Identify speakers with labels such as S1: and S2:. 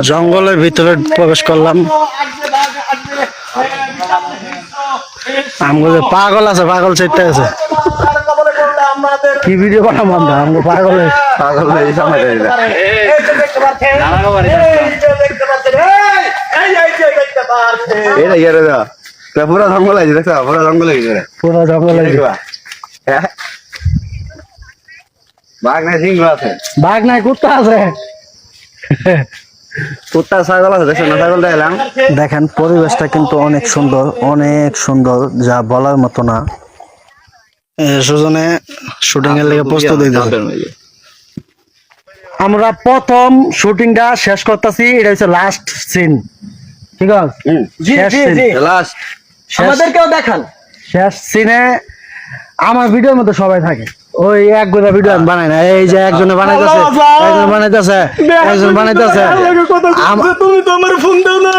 S1: জঙ্গলের ভিতরে প্রবেশ করলাম। আমগো যে পাগল আছে, পাগল চাইতে আছে। কি ভিডিও বানাবো আমরা? আমগো পাগল পাগল এই সময় পুরা জঙ্গল আছে, দেখো পুরা জঙ্গল আছে, পুরা জঙ্গল আছে। বাঘ নাই, সিংহ আছে। বাঘ নাই, কুত্তা আছে। কুত্তা ছাগল আছে, দেখছেন না? ছাগল দেখলাম। দেখেন পরিবেশটা কিন্তু অনেক সুন্দর, অনেক সুন্দর, যা বলার মতো না। সুজনে শুটিং এর লেগে প্রস্তুতি দিতে। আমরা প্রথম শুটিংটা শেষ করতেছি, এটা হচ্ছে লাস্ট সিন। ঠিক আছে? জি জি জি, লাস্ট। আমাদেরকেও দেখান। শেষ সিনে আমার ভিডিওর মধ্যে সবাই থাকে। ওই এক গোটা ভিডিও বানাই না, এই যে একজনে বানাইতেছে, একজন বানাইতেছে, একজন বানাইতেছে। তুমি তো আমার ফোন দাও না।